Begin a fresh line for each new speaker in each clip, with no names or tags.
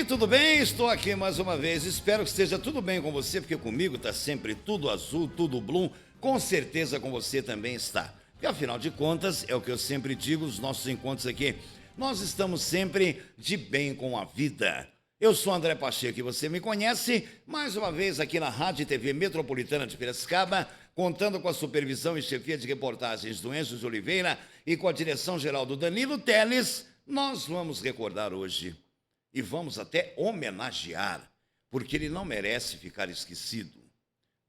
tudo bem? Estou aqui mais uma vez. Espero que esteja tudo bem com você, porque comigo está sempre tudo azul, tudo blue. Com certeza com você também está. E afinal de contas, é o que eu sempre digo, os nossos encontros aqui, nós estamos sempre de bem com a vida. Eu sou André Pacheco e você me conhece, mais uma vez aqui na Rádio e TV Metropolitana de Piracicaba, contando com a supervisão e chefia de reportagens do Enzo de Oliveira e com a direção geral do Danilo Teles. Nós vamos recordar hoje e vamos até homenagear, porque ele não merece ficar esquecido,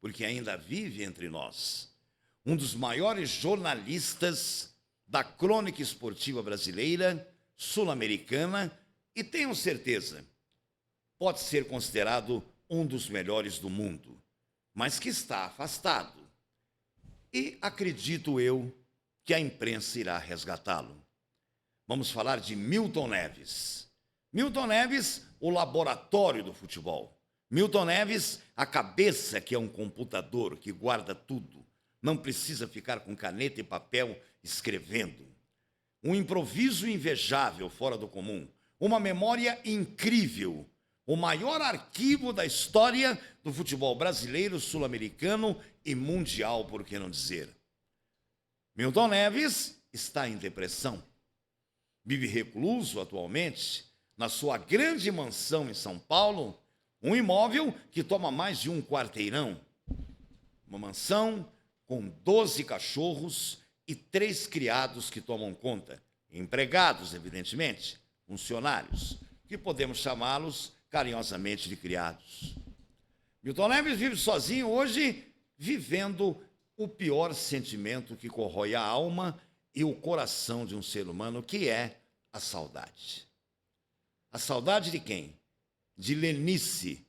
porque ainda vive entre nós. Um dos maiores jornalistas da crônica esportiva brasileira, sul-americana, e tenho certeza, pode ser considerado um dos melhores do mundo, mas que está afastado. E acredito eu que a imprensa irá resgatá-lo. Vamos falar de Milton Neves. Milton Neves, o laboratório do futebol. Milton Neves, a cabeça que é um computador que guarda tudo. Não precisa ficar com caneta e papel escrevendo. Um improviso invejável, fora do comum. Uma memória incrível. O maior arquivo da história do futebol brasileiro, sul-americano e mundial, por que não dizer. Milton Neves está em depressão. Vive recluso atualmente na sua grande mansão em São Paulo, um imóvel que toma mais de um quarteirão. Uma mansão com 12 cachorros e 3 criados que tomam conta. Empregados, evidentemente, funcionários, que podemos chamá-los carinhosamente de criados. Milton Neves vive sozinho hoje, vivendo o pior sentimento que corrói a alma e o coração de um ser humano, que é a saudade. A saudade de quem? De Lenice,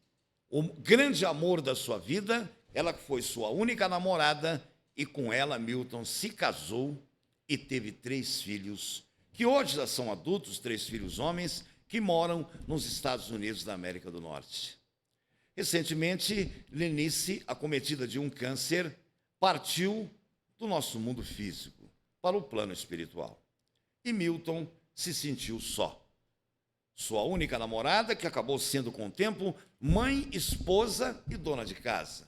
o grande amor da sua vida, ela que foi sua única namorada, e com ela Milton se casou e teve 3 filhos, que hoje já são adultos, 3 filhos homens, que moram nos Estados Unidos da América do Norte. Recentemente, Lenice, acometida de um câncer, partiu do nosso mundo físico para o plano espiritual. E Milton se sentiu só. Sua única namorada, que acabou sendo com o tempo mãe, esposa e dona de casa.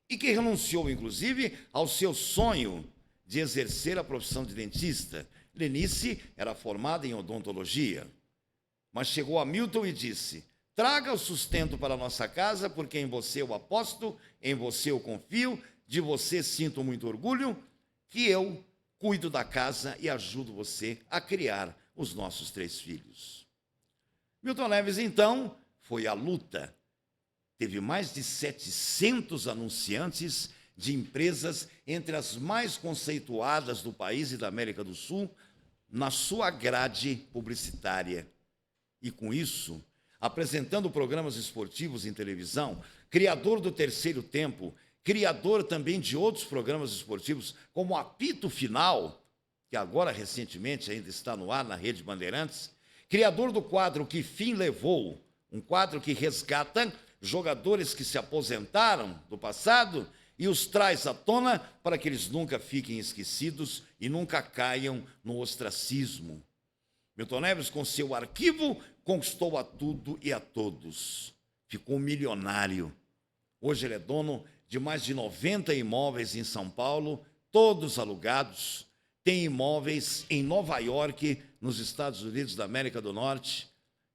E que renunciou, inclusive, ao seu sonho de exercer a profissão de dentista. Lenice era formada em odontologia. Mas chegou a Milton e disse: traga o sustento para a nossa casa, porque em você eu aposto, em você eu confio, de você sinto muito orgulho, que eu cuido da casa e ajudo você a criar os nossos 3 filhos. Milton Neves, então, foi à luta. Teve mais de 700 anunciantes de empresas, entre as mais conceituadas do país e da América do Sul, na sua grade publicitária. E com isso, apresentando programas esportivos em televisão, criador do Terceiro Tempo, criador também de outros programas esportivos, como Apito Final, que agora recentemente ainda está no ar na Rede Bandeirantes, criador do quadro Que Fim Levou, um quadro que resgata jogadores que se aposentaram do passado e os traz à tona para que eles nunca fiquem esquecidos e nunca caiam no ostracismo. Milton Neves, com seu arquivo, conquistou a tudo e a todos. Ficou milionário. Hoje ele é dono de mais de 90 imóveis em São Paulo, todos alugados. Tem imóveis em Nova York, nos Estados Unidos da América do Norte.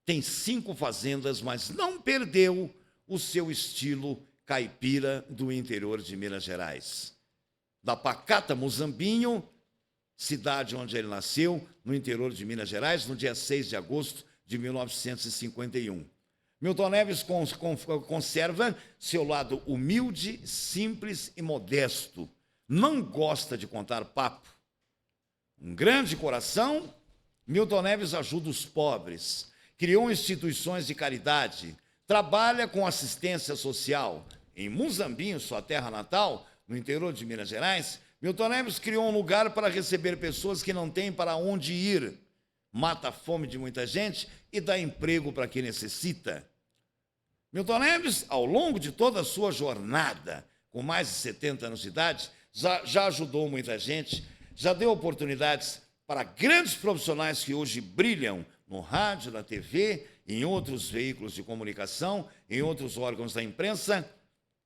Tem 5 fazendas, mas não perdeu o seu estilo caipira do interior de Minas Gerais. Da pacata Muzambinho, cidade onde ele nasceu, no interior de Minas Gerais, no dia 6 de agosto de 1951. Milton Neves conserva seu lado humilde, simples e modesto. Não gosta de contar papo. Um grande coração, Milton Neves ajuda os pobres, criou instituições de caridade, trabalha com assistência social. Em Muzambinho, sua terra natal, no interior de Minas Gerais, Milton Neves criou um lugar para receber pessoas que não têm para onde ir. Mata a fome de muita gente e dá emprego para quem necessita. Milton Neves, ao longo de toda a sua jornada, com mais de 70 anos de idade, já ajudou muita gente, já deu oportunidades para grandes profissionais que hoje brilham no rádio, na TV em outros veículos de comunicação, em outros órgãos da imprensa,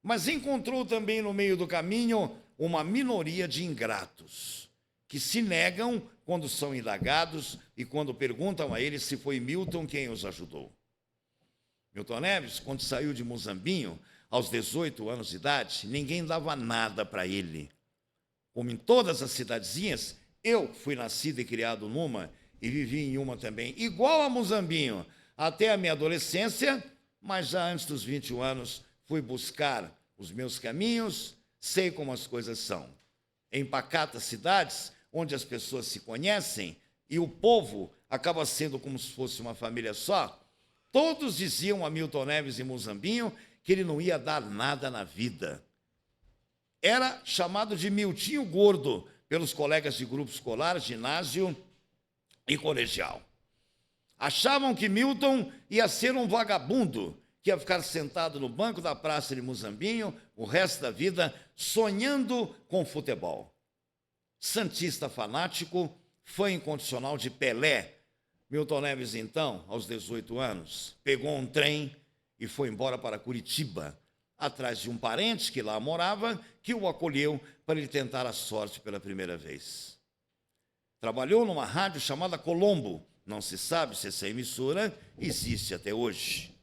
mas encontrou também no meio do caminho uma minoria de ingratos, que se negam quando são indagados e quando perguntam a ele se foi Milton quem os ajudou. Milton Neves, quando saiu de Muzambinho, aos 18 anos de idade, ninguém dava nada para ele. Como em todas as cidadezinhas, eu fui nascido e criado numa e vivi em uma também, igual a Muzambinho, até a minha adolescência, mas já antes dos 21 anos fui buscar os meus caminhos, sei como as coisas são. Em pacatas cidades, onde as pessoas se conhecem e o povo acaba sendo como se fosse uma família só, todos diziam a Milton Neves em Muzambinho que ele não ia dar nada na vida. Era chamado de Miltinho Gordo pelos colegas de grupo escolar, ginásio e colegial. Achavam que Milton ia ser um vagabundo, que ia ficar sentado no banco da praça de Muzambinho o resto da vida, sonhando com futebol. Santista fanático, fã incondicional de Pelé, Milton Neves, então, aos 18 anos, pegou um trem e foi embora para Curitiba, atrás de um parente que lá morava, que o acolheu para ele tentar a sorte pela primeira vez. Trabalhou numa rádio chamada Colombo. Não se sabe se essa emissora existe até hoje.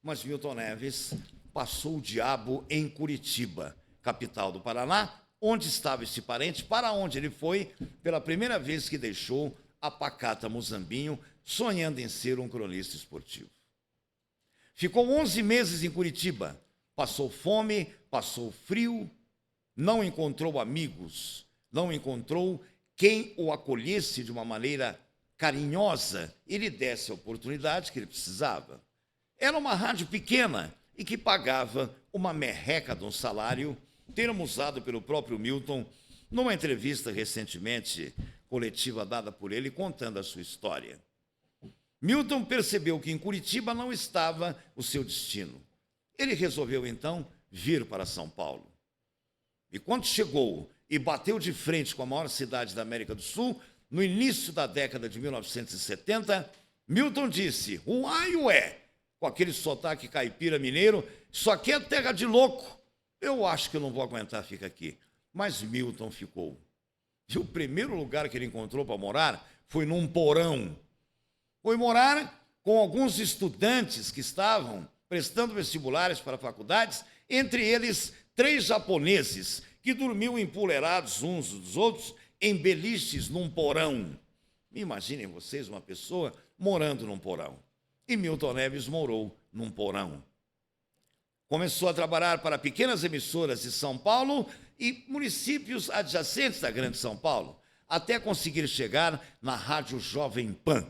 Mas Milton Neves passou o diabo em Curitiba, capital do Paraná, onde estava esse parente, para onde ele foi pela primeira vez que deixou a pacata Muzambinho, sonhando em ser um cronista esportivo. Ficou 11 meses em Curitiba, passou fome, passou frio, não encontrou amigos, não encontrou quem o acolhesse de uma maneira carinhosa e lhe desse a oportunidade que ele precisava. Era uma rádio pequena e que pagava uma merreca de um salário, termo usado pelo próprio Milton numa entrevista recentemente coletiva dada por ele, contando a sua história. Milton percebeu que em Curitiba não estava o seu destino. Ele resolveu, então, vir para São Paulo. E quando chegou e bateu de frente com a maior cidade da América do Sul, no início da década de 1970, Milton disse, uai, ué, com aquele sotaque caipira mineiro, isso aqui é terra de louco. Eu acho que eu não vou aguentar ficar aqui. Mas Milton ficou. E o primeiro lugar que ele encontrou para morar foi num porão. Foi morar com alguns estudantes que estavam prestando vestibulares para faculdades, entre eles 3 japoneses que dormiam empoleirados uns dos outros em beliches num porão. Imaginem vocês uma pessoa morando num porão. E Milton Neves morou num porão. Começou a trabalhar para pequenas emissoras de São Paulo e municípios adjacentes da Grande São Paulo, até conseguir chegar na Rádio Jovem Pan,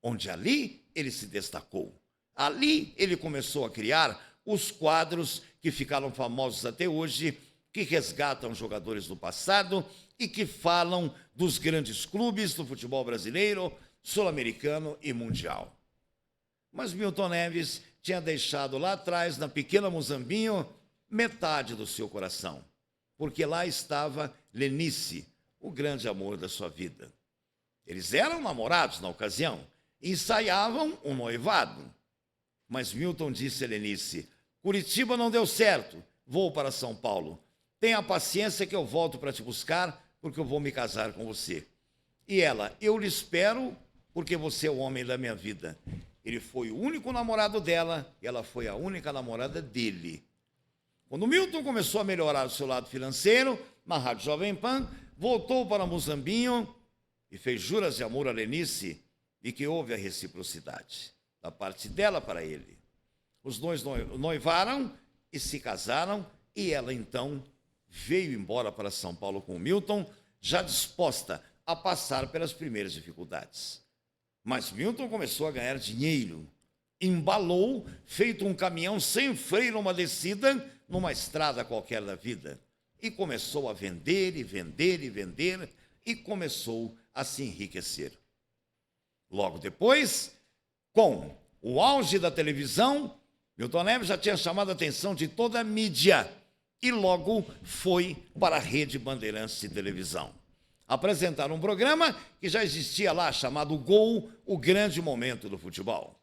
onde ali ele se destacou. Ali ele começou a criar os quadros que ficaram famosos até hoje, que resgatam jogadores do passado e que falam dos grandes clubes do futebol brasileiro, sul-americano e mundial. Mas Milton Neves tinha deixado lá atrás, na pequena Muzambinho, metade do seu coração, porque lá estava Lenice, o grande amor da sua vida. Eles eram namorados na ocasião, ensaiavam um noivado. Mas Milton disse a Lenice, Curitiba não deu certo, vou para São Paulo. Tenha paciência que eu volto para te buscar, porque eu vou me casar com você. E ela, eu lhe espero, porque você é o homem da minha vida. Ele foi o único namorado dela, e ela foi a única namorada dele. Quando Milton começou a melhorar o seu lado financeiro, na Rádio Jovem Pan, voltou para Muzambinho e fez juras de amor a Lenice, e que houve a reciprocidade da parte dela para ele. Os dois noivaram e se casaram, e ela, então, veio embora para São Paulo com o Milton, já disposta a passar pelas primeiras dificuldades. Mas Milton começou a ganhar dinheiro, embalou, feito um caminhão sem freio numa descida, numa estrada qualquer da vida, e começou a vender, e vender, e vender, e começou a se enriquecer. Logo depois, com o auge da televisão, Milton Neves já tinha chamado a atenção de toda a mídia, e logo foi para a Rede Bandeirantes de televisão apresentar um programa que já existia lá, chamado Gol, o grande momento do futebol.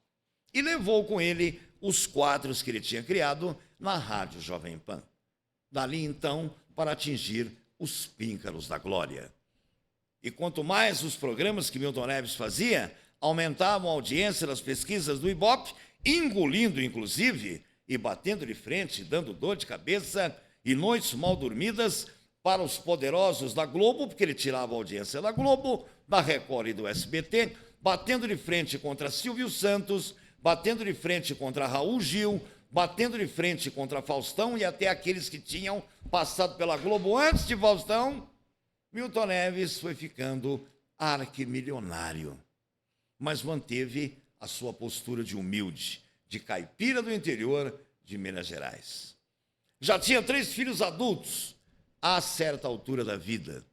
e levou com ele os quadros que ele tinha criado na Rádio Jovem Pan. Dali, então, para atingir os píncaros da glória. E quanto mais os programas que Milton Neves fazia, aumentavam a audiência das pesquisas do Ibope, engolindo, inclusive, e batendo de frente, dando dor de cabeça e noites mal dormidas para os poderosos da Globo, porque ele tirava a audiência da Globo, da Record e do SBT, batendo de frente contra Silvio Santos, batendo de frente contra Raul Gil, batendo de frente contra Faustão e até aqueles que tinham passado pela Globo antes de Faustão. Milton Neves foi ficando arquimilionário, mas manteve a sua postura de humilde, de caipira do interior de Minas Gerais. Já tinha 3 filhos adultos a certa altura da vida.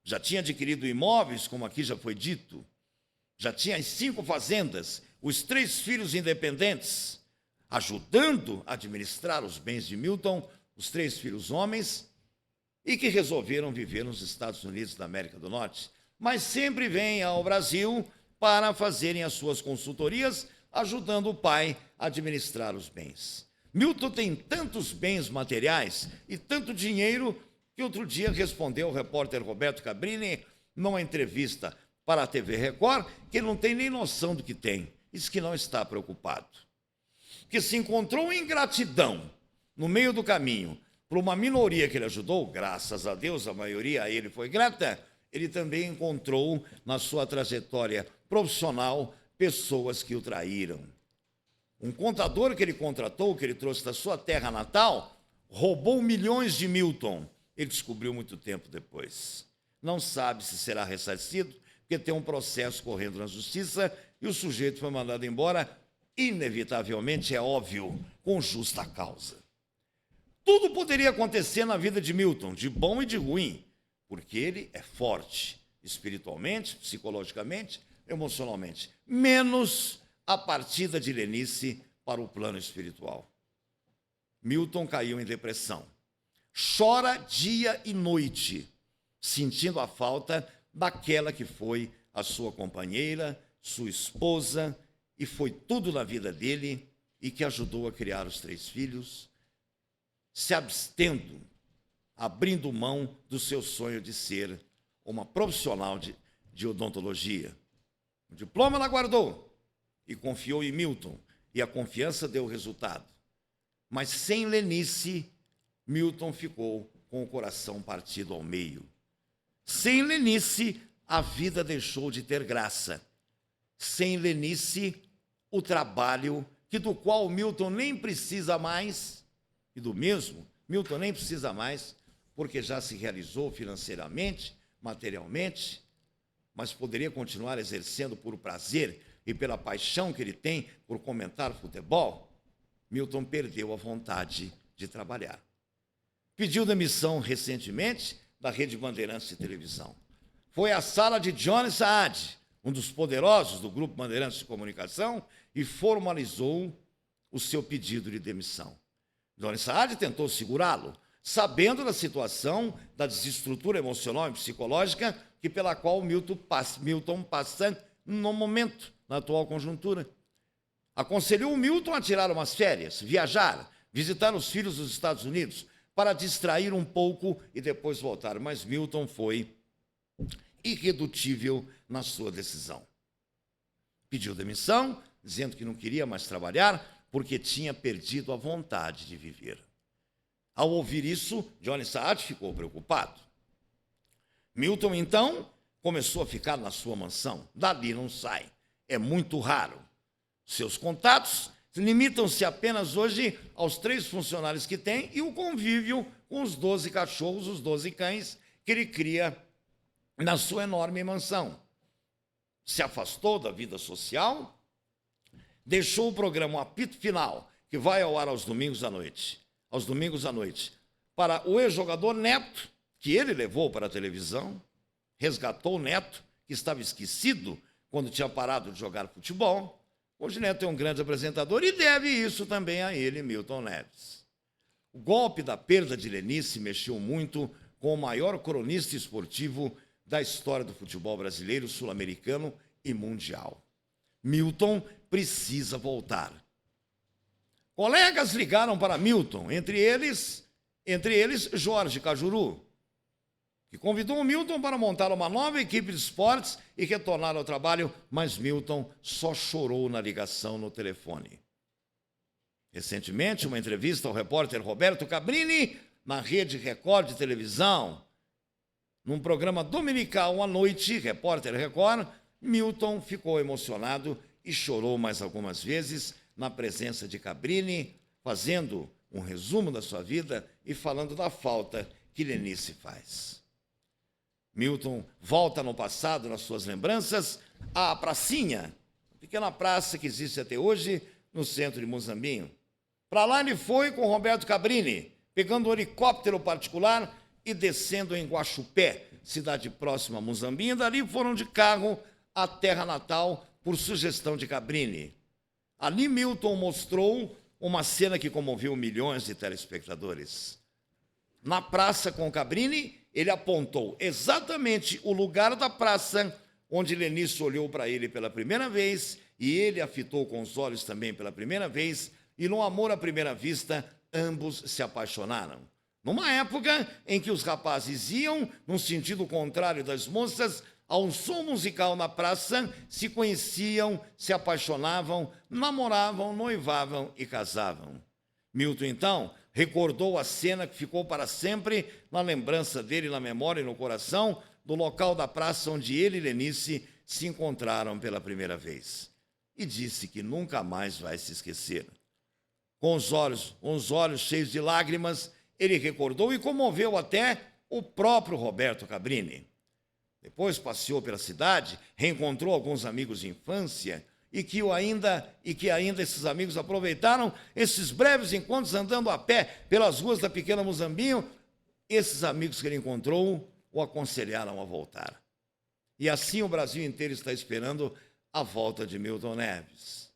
Já tinha adquirido imóveis, como aqui já foi dito. Já tinha as 5 fazendas, os 3 filhos independentes, ajudando a administrar os bens de Milton, os 3 filhos homens, e que resolveram viver nos Estados Unidos da América do Norte, mas sempre vêm ao Brasil para fazerem as suas consultorias, ajudando o pai a administrar os bens. Milton tem tantos bens materiais e tanto dinheiro que outro dia respondeu ao repórter Roberto Cabrini, numa entrevista para a TV Record, que ele não tem nem noção do que tem, diz que não está preocupado. Que se encontrou ingratidão no meio do caminho para uma minoria que ele ajudou, graças a Deus, a maioria a ele foi grata, ele também encontrou na sua trajetória profissional pessoas que o traíram. Um contador que ele contratou, que ele trouxe da sua terra natal, roubou milhões de Milton. Ele descobriu muito tempo depois. Não sabe se será ressarcido, porque tem um processo correndo na justiça e o sujeito foi mandado embora, inevitavelmente, é óbvio, com justa causa. Tudo poderia acontecer na vida de Milton, de bom e de ruim, porque ele é forte, espiritualmente, psicologicamente, emocionalmente, menos a partida de Lenice para o plano espiritual. Milton caiu em depressão. Chora dia e noite, sentindo a falta daquela que foi a sua companheira, sua esposa, e foi tudo na vida dele e que ajudou a criar os 3 filhos, se abstendo, abrindo mão do seu sonho de ser uma profissional de odontologia. O diploma ela guardou e confiou em Milton, e a confiança deu resultado. Mas sem Lenice, Milton ficou com o coração partido ao meio. Sem Lenice, a vida deixou de ter graça. Sem Lenice, o trabalho, que do qual Milton nem precisa mais, e do mesmo, Milton nem precisa mais, porque já se realizou financeiramente, materialmente, mas poderia continuar exercendo por prazer e pela paixão que ele tem por comentar futebol. Milton perdeu a vontade de trabalhar. Pediu demissão recentemente da Rede Bandeirantes de televisão. Foi à sala de Johnny Saad, um dos poderosos do Grupo Bandeirantes de Comunicação, e formalizou o seu pedido de demissão. Johnny Saad tentou segurá-lo, sabendo da situação da desestrutura emocional e psicológica pela qual Milton passa no momento, na atual conjuntura. Aconselhou o Milton a tirar umas férias, viajar, visitar os filhos dos Estados Unidos, para distrair um pouco e depois voltar. Mas Milton foi irredutível na sua decisão. Pediu demissão, dizendo que não queria mais trabalhar, porque tinha perdido a vontade de viver. Ao ouvir isso, Johnny Saad ficou preocupado. Milton, então, começou a ficar na sua mansão. Dali não sai. É muito raro. Seus contatos limitam-se apenas hoje aos 3 funcionários que tem e o convívio com os 12 cachorros, os 12 cães que ele cria na sua enorme mansão. Se afastou da vida social, deixou o programa Apito Final, que vai ao ar aos domingos à noite, para o ex-jogador Neto, que ele levou para a televisão, resgatou o Neto, que estava esquecido quando tinha parado de jogar futebol. Hoje Neto é um grande apresentador e deve isso também a ele, Milton Neves. O golpe da perda de Lenice mexeu muito com o maior cronista esportivo da história do futebol brasileiro, sul-americano e mundial. Milton precisa voltar. Colegas ligaram para Milton, entre eles Jorge Cajuru, que convidou o Milton para montar uma nova equipe de esportes e retornar ao trabalho, mas Milton só chorou na ligação no telefone. Recentemente, uma entrevista ao repórter Roberto Cabrini, na Rede Record de televisão, num programa dominical à noite, Repórter Record, Milton ficou emocionado e chorou mais algumas vezes na presença de Cabrini, fazendo um resumo da sua vida e falando da falta que Lenice faz. Milton volta no passado, nas suas lembranças, à pracinha, pequena praça que existe até hoje no centro de Muzambinho. Para lá ele foi com Roberto Cabrini, pegando um helicóptero particular e descendo em Guaxupé, cidade próxima a Muzambinho. Dali foram de carro à terra natal por sugestão de Cabrini. Ali Milton mostrou uma cena que comoveu milhões de telespectadores. Na praça com Cabrini, ele apontou exatamente o lugar da praça onde Lenice olhou para ele pela primeira vez e ele a fitou com os olhos também pela primeira vez, e no amor à primeira vista, ambos se apaixonaram. Numa época em que os rapazes iam num sentido contrário das moças, ao som musical na praça, se conheciam, se apaixonavam, namoravam, noivavam e casavam. Milton, então, recordou a cena que ficou para sempre na lembrança dele, na memória e no coração, do local da praça onde ele e Lenice se encontraram pela primeira vez. E disse que nunca mais vai se esquecer. Com os olhos cheios de lágrimas, ele recordou e comoveu até o próprio Roberto Cabrini. Depois passeou pela cidade, reencontrou alguns amigos de infância e que ainda esses amigos aproveitaram esses breves encontros andando a pé pelas ruas da pequena Muzambinho. Esses amigos que ele encontrou o aconselharam a voltar. E assim o Brasil inteiro está esperando a volta de Milton Neves.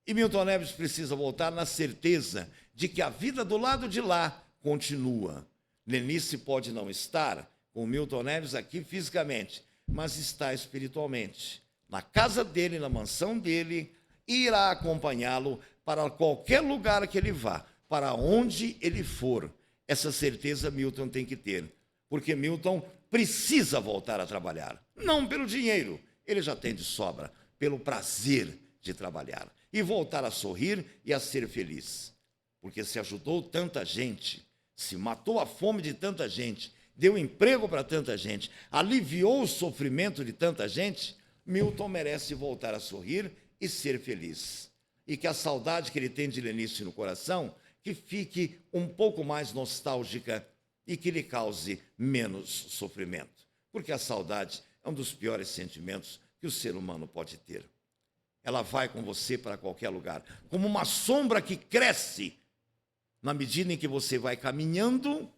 E Milton Neves precisa voltar na certeza de que a vida do lado de lá continua. Lenice pode não estar com Milton Neves aqui fisicamente, mas está espiritualmente. Na casa dele, na mansão dele, e irá acompanhá-lo para qualquer lugar que ele vá, para onde ele for. Essa certeza Milton tem que ter, porque Milton precisa voltar a trabalhar. Não pelo dinheiro, ele já tem de sobra, pelo prazer de trabalhar. E voltar a sorrir e a ser feliz. Porque se ajudou tanta gente, se matou a fome de tanta gente, deu emprego para tanta gente, aliviou o sofrimento de tanta gente, Milton merece voltar a sorrir e ser feliz. E que a saudade que ele tem de Lenice no coração, que fique um pouco mais nostálgica e que lhe cause menos sofrimento. Porque a saudade é um dos piores sentimentos que o ser humano pode ter. Ela vai com você para qualquer lugar, como uma sombra que cresce na medida em que você vai caminhando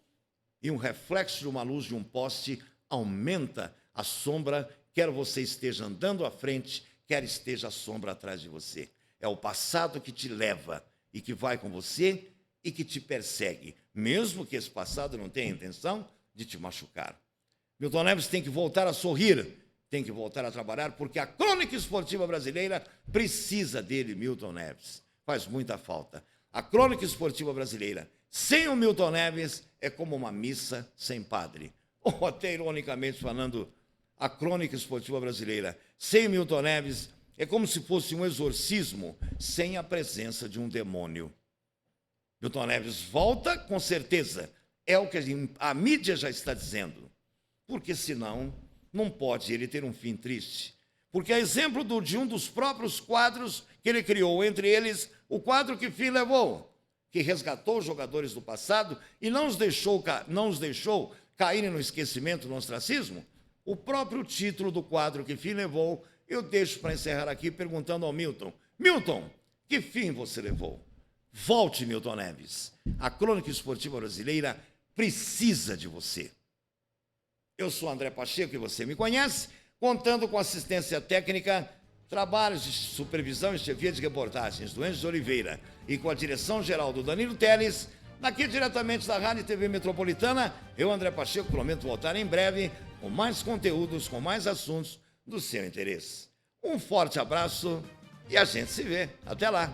e um reflexo de uma luz de um poste aumenta a sombra, quer você esteja andando à frente, quer esteja a sombra atrás de você. É o passado que te leva e que vai com você e que te persegue, mesmo que esse passado não tenha intenção de te machucar. Milton Neves tem que voltar a sorrir, tem que voltar a trabalhar, porque a crônica esportiva brasileira precisa dele, Milton Neves. Faz muita falta. A crônica esportiva brasileira, sem o Milton Neves, é como uma missa sem padre. Ou até ironicamente falando, a crônica esportiva brasileira, sem Milton Neves, é como se fosse um exorcismo sem a presença de um demônio. Milton Neves volta, com certeza, é o que a mídia já está dizendo. Porque senão não pode ele ter um fim triste. Porque a exemplo de um dos próprios quadros que ele criou, entre eles o quadro Que Fim Levou, que resgatou os jogadores do passado e não os deixou caírem no esquecimento, no ostracismo, o próprio título do quadro Que Fim Levou, eu deixo para encerrar aqui perguntando ao Milton: Milton, que fim você levou? Volte, Milton Neves. A crônica esportiva brasileira precisa de você. Eu sou André Pacheco e você me conhece, contando com assistência técnica, trabalhos de supervisão e chefia de reportagens do Enzo Oliveira e com a direção-geral do Danilo Teles, daqui diretamente da Rádio e TV Metropolitana, eu, André Pacheco, prometo voltar em breve com mais conteúdos, com mais assuntos do seu interesse. Um forte abraço e a gente se vê. Até lá.